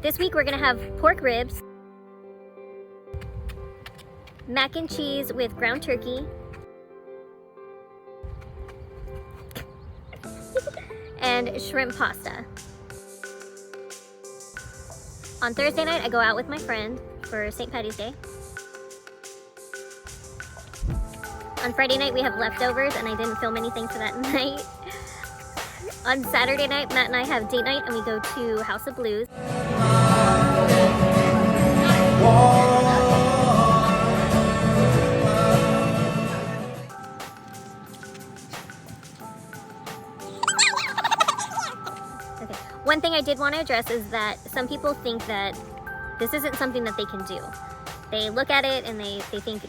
This week we're gonna have pork ribs, mac and cheese with ground turkey, and shrimp pasta. On Thursday night, I go out with my friend for St. Paddy's Day. On Friday night, we have leftovers, and I didn't film anything for that night. On Saturday night, Matt and I have date night, and we go to House of Blues. One thing I did want to address is that some people think that this isn't something that they can do. They look at it and they think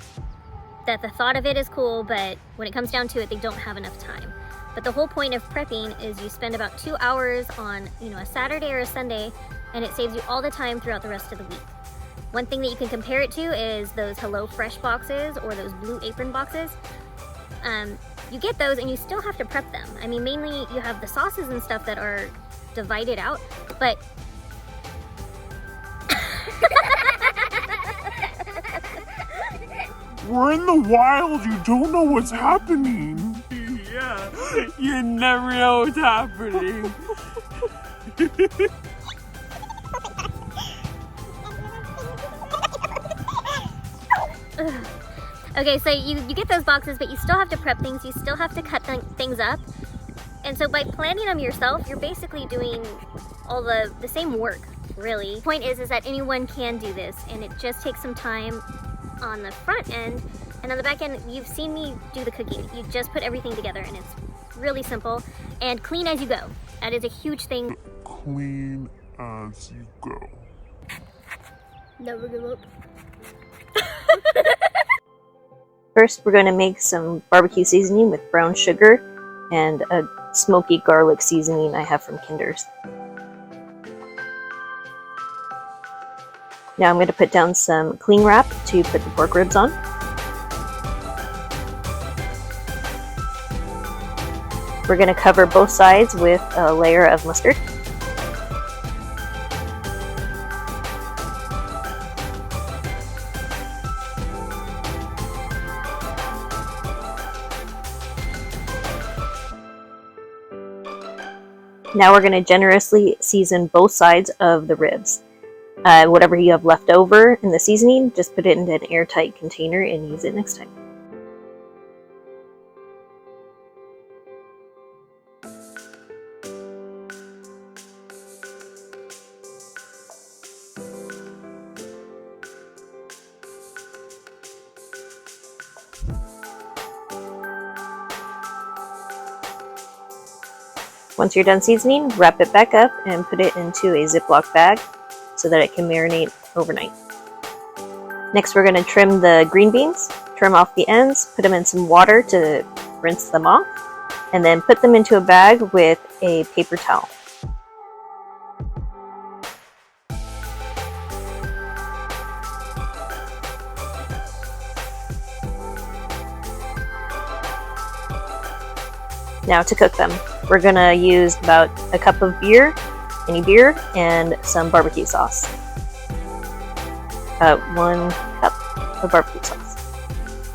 that the thought of it is cool, but when it comes down to it, they don't have enough time. But the whole point of prepping is you spend about 2 hours on, a Saturday or a Sunday, and it saves you all the time throughout the rest of the week. One thing that you can compare it to is those HelloFresh boxes or those Blue Apron boxes. You get those and you still have to prep them. I mean, mainly you have the sauces and stuff that are divided out, but we're in the wild, you don't know what's happening. Yeah, you never know what's happening. Okay, so you get those boxes, but you still have to prep things, you still have to cut things up. And so by planning them yourself, you're basically doing all the same work, really. The point is that anyone can do this, and it just takes some time on the front end. And on the back end, you've seen me do the cooking. You just put everything together, and it's really simple. And clean as you go. That is a huge thing. Clean as you go. Never give up. First, we're going to make some barbecue seasoning with brown sugar and a smoky garlic seasoning I have from Kinder's. Now I'm going to put down some cling wrap to put the pork ribs on. We're going to cover both sides with a layer of mustard. Now we're going to generously season both sides of the ribs. Whatever you have left over in the seasoning, just put it into an airtight container and use it next time. Once you're done seasoning, wrap it back up and put it into a Ziploc bag so that it can marinate overnight. Next, we're going to trim the green beans, trim off the ends, put them in some water to rinse them off, and then put them into a bag with a paper towel. Now to cook them. We're going to use about a cup of beer, any beer, and some barbecue sauce. 1 cup of barbecue sauce.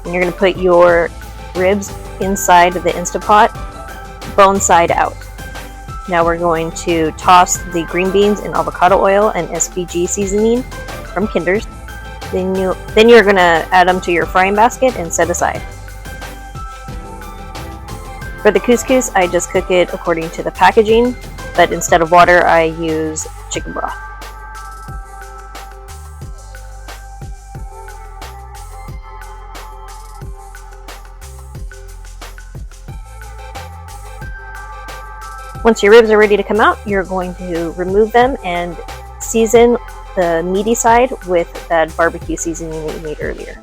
And you're going to put your ribs inside of the Instant Pot, bone side out. Now we're going to toss the green beans in avocado oil and SPG seasoning from Kinder's. Then you're going to add them to your frying basket and set aside. For the couscous, I just cook it according to the packaging, but instead of water, I use chicken broth. Once your ribs are ready to come out, you're going to remove them and season the meaty side with that barbecue seasoning that you made earlier.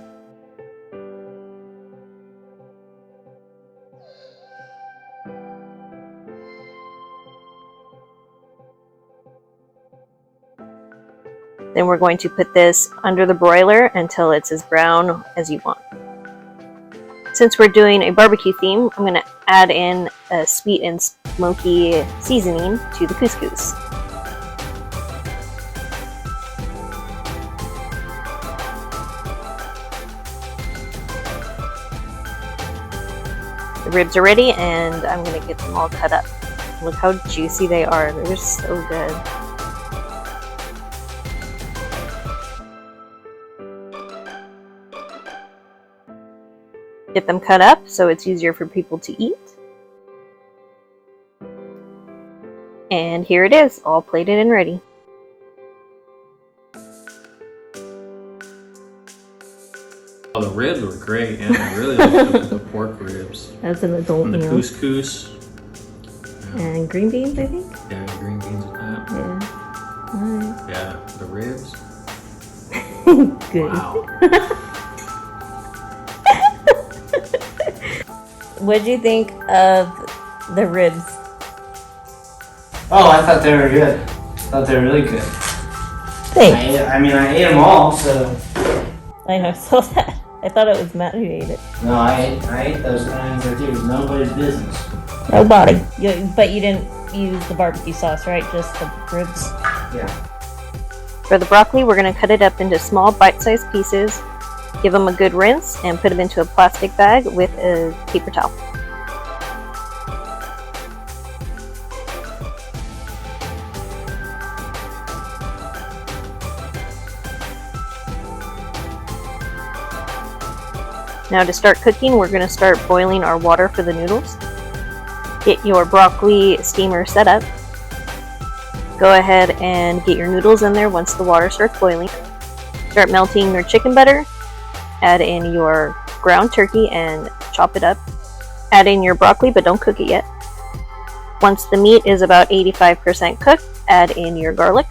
Then we're going to put this under the broiler until it's as brown as you want. Since we're doing a barbecue theme, I'm going to add in a sweet and smoky seasoning to the couscous. The ribs are ready, and I'm going to get them all cut up. Look how juicy they are. They're so good. Get them cut up so it's easier for people to eat. And here it is, all plated and ready. Oh, the ribs were great, yeah. I really liked the pork ribs. That's an adult And the meal. couscous. Yeah. And green beans, I think? Yeah, green beans with that. Yeah. Alright. Yeah, the ribs. Good. Wow. What'd you think of the ribs? Oh, I thought they were good. I thought they were really good. Thanks. I ate them all, so. I know, so that. I thought it was Matt who ate it. No, I ate those things like it was nobody's business. Nobody. But you didn't use the barbecue sauce, right? Just the ribs? Yeah. For the broccoli, we're going to cut it up into small bite-sized pieces, give them a good rinse, and put them into a plastic bag with a paper towel. Now to start cooking, we're going to start boiling our water for the noodles. Get your broccoli steamer set up. Go ahead and get your noodles in there once the water starts boiling. Start melting your chicken butter. Add in your ground turkey and chop it up. Add in your broccoli, but don't cook it yet. Once the meat is about 85% cooked, add in your garlic.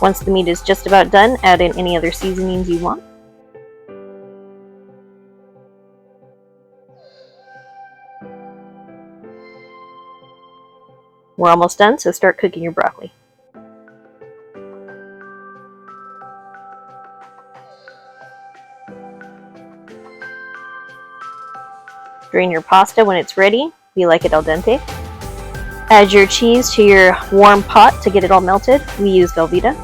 Once the meat is just about done, add in any other seasonings you want. We're almost done, so start cooking your broccoli. Drain your pasta when it's ready. We like it al dente. Add your cheese to your warm pot to get it all melted. We use Velveeta.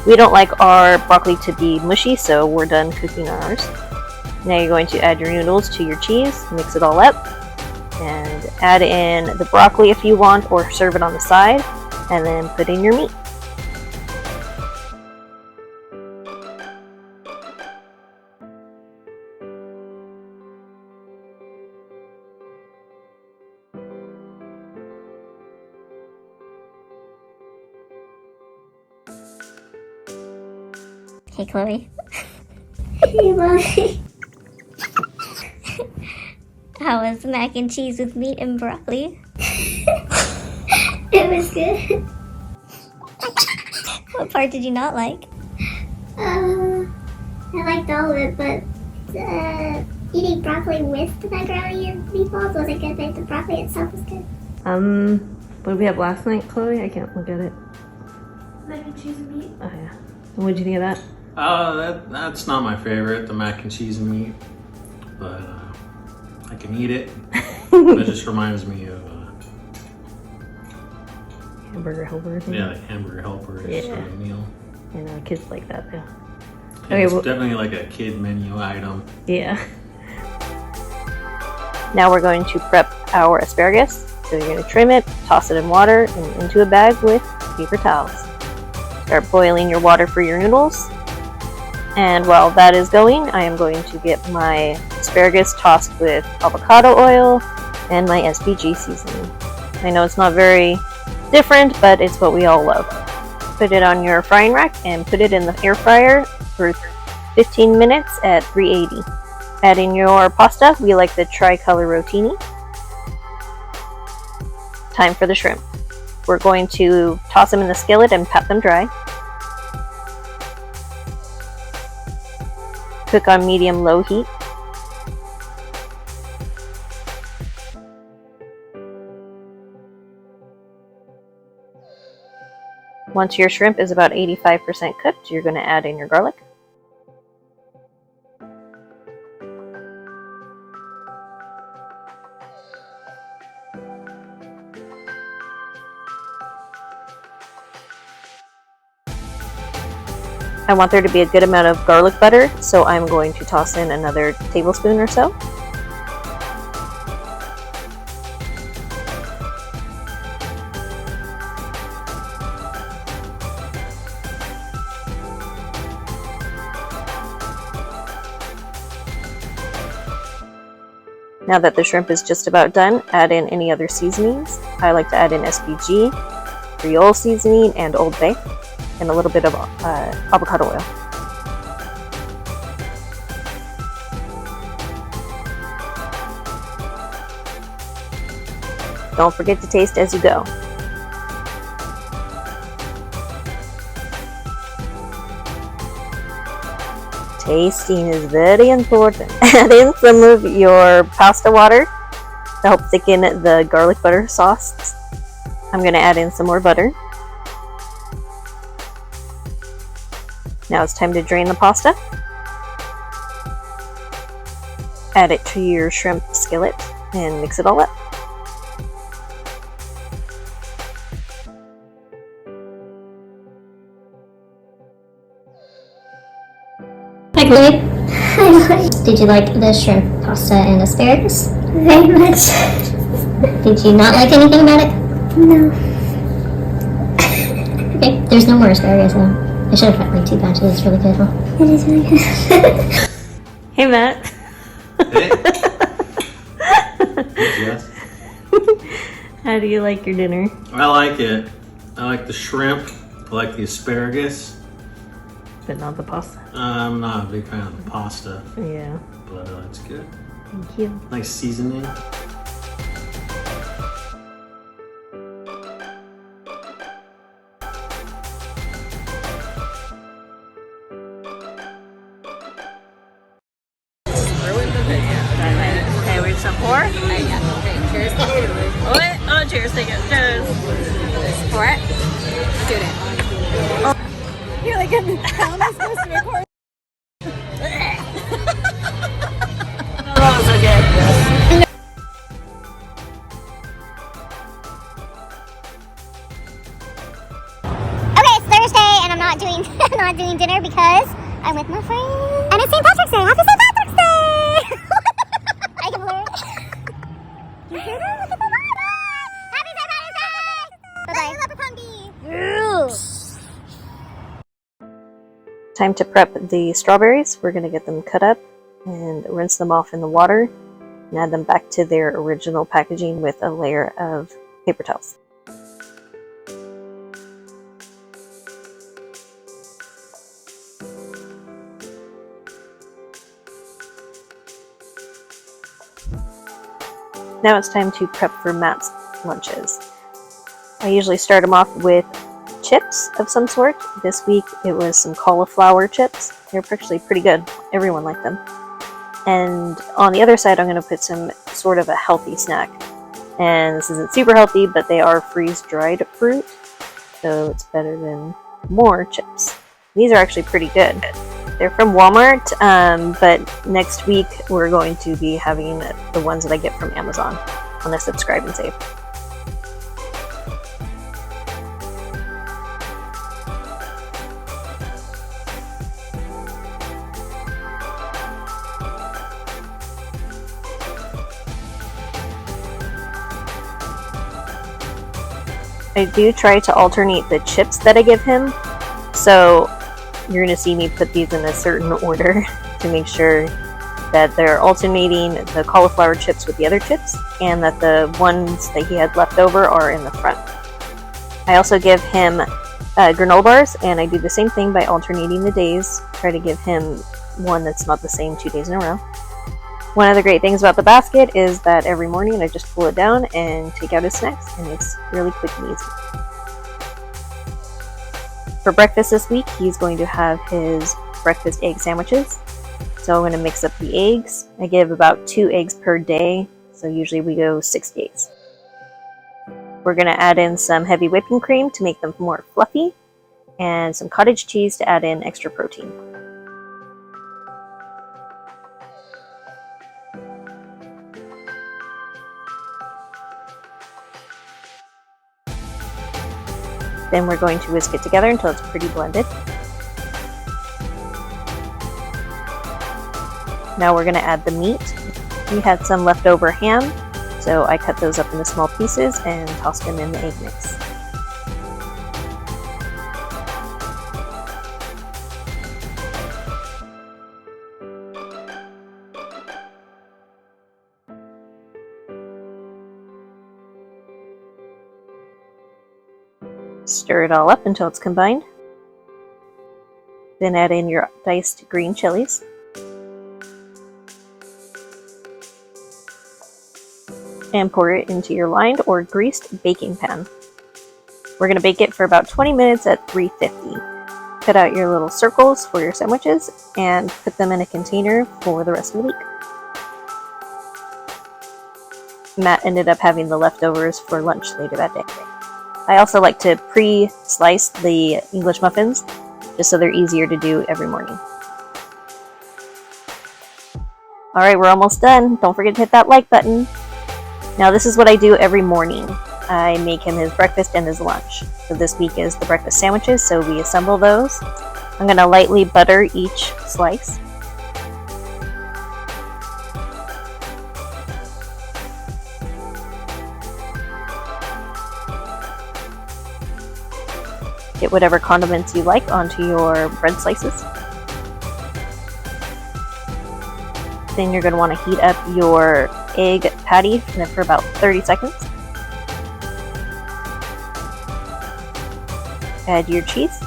We don't like our broccoli to be mushy, so we're done cooking ours. Now you're going to add your noodles to your cheese, mix it all up, and add in the broccoli if you want, or serve it on the side, and then put in your meat. Hey, Chloe. Hey, Mommy. How was mac and cheese with meat and broccoli? It was good. What part did you not like? I liked all of it, but eating broccoli with the macaroni and meatballs wasn't good, but the broccoli itself was good. What did we have last night, Chloe? I can't look at it. Mac and cheese and meat. Oh yeah. And what did you think of that? That's not my favorite, the mac and cheese and meat, but I can eat it. That just reminds me of Hamburger helper. yeah, like hamburger helper sort of meal. You know, kids like that though. Yeah, Okay, it's well, definitely like a kid menu item. yeah. Now we're going to prep our asparagus. So you're going to trim it, toss it in water, and into a bag with paper towels. Start boiling your water for your noodles. And while that is going, I am going to get my asparagus tossed with avocado oil and my SPG seasoning. I know it's not very different, but it's what we all love. Put it on your frying rack and put it in the air fryer for 15 minutes at 380. Add in your pasta. We like the tricolor rotini. Time for the shrimp. We're going to toss them in the skillet and pat them dry. Cook on medium-low heat. Once your shrimp is about 85% cooked, you're going to add in your garlic. I want there to be a good amount of garlic butter, so I'm going to toss in another tablespoon or so. Now that the shrimp is just about done, add in any other seasonings. I like to add in SPG, Creole seasoning, and Old Bay, and a little bit of avocado oil. Don't forget to taste as you go. Tasting is very important. Add in some of your pasta water to help thicken the garlic butter sauce. I'm going to add in some more butter. Now it's time to drain the pasta. Add it to your shrimp skillet and mix it all up. Hi, Chloe. Did you like the shrimp pasta and asparagus? Very much. Did you not like anything about it? No. Okay, there's no more asparagus though. I should have got like 2 batches. It's really good, huh? It is really good. Hey, Matt. Hey. Yes. How do you like your dinner? I like it. I like the shrimp. I like the asparagus. But not the pasta. I'm not a big fan of the pasta, Yeah. but it's good. Thank you. Nice seasoning. Okay, we some pour. Cheers. What? Oh, cheers, take it. Cheers. Pour it. Do it. You're like, how am I supposed to record? That was okay. Okay, it's Thursday and I'm not doing not doing dinner because I'm with my friend. And it's St. Patrick's Day. Happy St. Patrick's Day! I can blur it. You hear that? Look at the light. Happy St. Patrick's Day! Bye-bye. Leprechaun bee. Time to prep the strawberries. We're going to get them cut up and rinse them off in the water and add them back to their original packaging with a layer of paper towels. Now it's time to prep for Matt's lunches. I usually start them off with chips of some sort. This week it was some cauliflower chips. They're actually pretty good. Everyone liked them. And on the other side I'm going to put some sort of a healthy snack. And this isn't super healthy, but they are freeze-dried fruit, so it's better than more chips. These are actually pretty good. They're from Walmart, but next week we're going to be having the ones that I get from Amazon on a subscribe and save. I do try to alternate the chips that I give him, so you're going to see me put these in a certain order to make sure that they're alternating the cauliflower chips with the other chips, and that the ones that he had left over are in the front. I also give him granola bars, and I do the same thing by alternating the days. Try to give him one that's not the same 2 days in a row. One of the great things about the basket is that every morning I just pull it down and take out his snacks, and it's really quick and easy. For breakfast this week, he's going to have his breakfast egg sandwiches. So I'm going to mix up the eggs. I give about 2 eggs per day, so usually we go 6 days. We're going to add in some heavy whipping cream to make them more fluffy, and some cottage cheese to add in extra protein. Then we're going to whisk it together until it's pretty blended. Now we're going to add the meat. We had some leftover ham, so I cut those up into small pieces and tossed them in the egg mix. Stir it all up until it's combined. Then add in your diced green chilies. And pour it into your lined or greased baking pan. We're going to bake it for about 20 minutes at 350. Cut out your little circles for your sandwiches and put them in a container for the rest of the week. Matt ended up having the leftovers for lunch later that day. I also like to pre-slice the English muffins just so they're easier to do every morning. Alright, we're almost done. Don't forget to hit that like button. Now this is what I do every morning. I make him his breakfast and his lunch. So this week is the breakfast sandwiches, so we assemble those. I'm going to lightly butter each slice. Get whatever condiments you like onto your bread slices. Then you're going to want to heat up your egg patty for about 30 seconds. Add your cheese.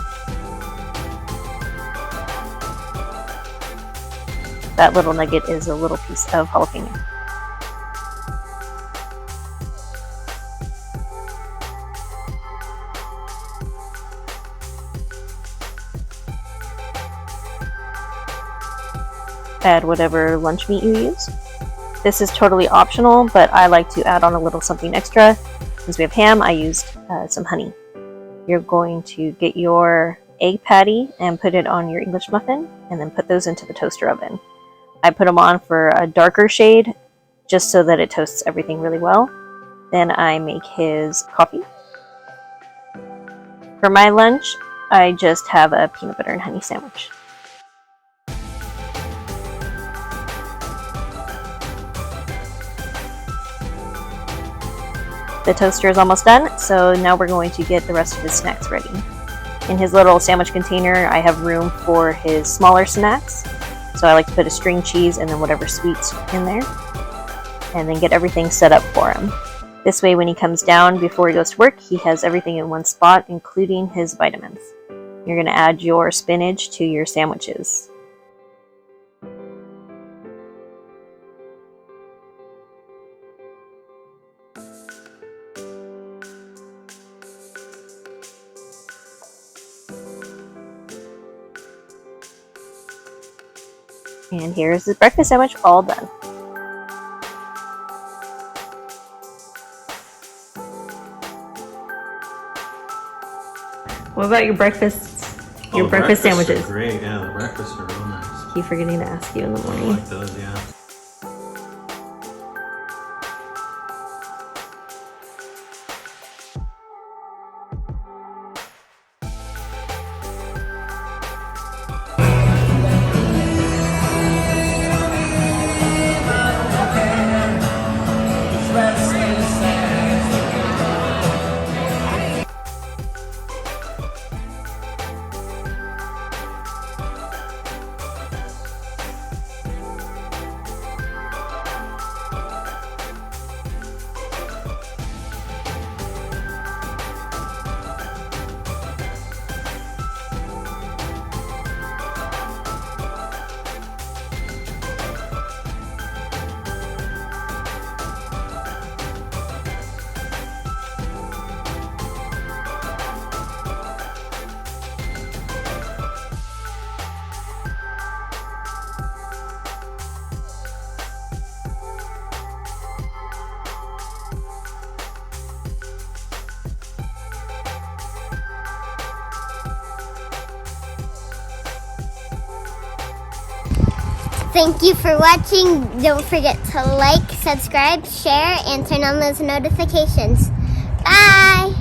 That little nugget is a little piece of jalapeno. Add whatever lunch meat you use. This is totally optional, but I like to add on a little something extra. Since we have ham, I used some honey. You're going to get your egg patty and put it on your English muffin, and then put those into the toaster oven. I put them on for a darker shade, just so that it toasts everything really well. Then I make his coffee. For my lunch, I just have a peanut butter and honey sandwich. The toaster is almost done, so now we're going to get the rest of his snacks ready. In his little sandwich container, I have room for his smaller snacks. So I like to put a string cheese and then whatever sweets in there. And then get everything set up for him. This way when he comes down before he goes to work, he has everything in one spot, including his vitamins. You're going to add your spinach to your sandwiches. And here's his breakfast sandwich all done. What about your breakfasts? Your breakfast sandwiches? Are great, yeah, the breakfasts are real nice. Keep forgetting to ask you in the morning. I like those, yeah. Thank you for watching. Don't forget to like, subscribe, share, and turn on those notifications. Bye!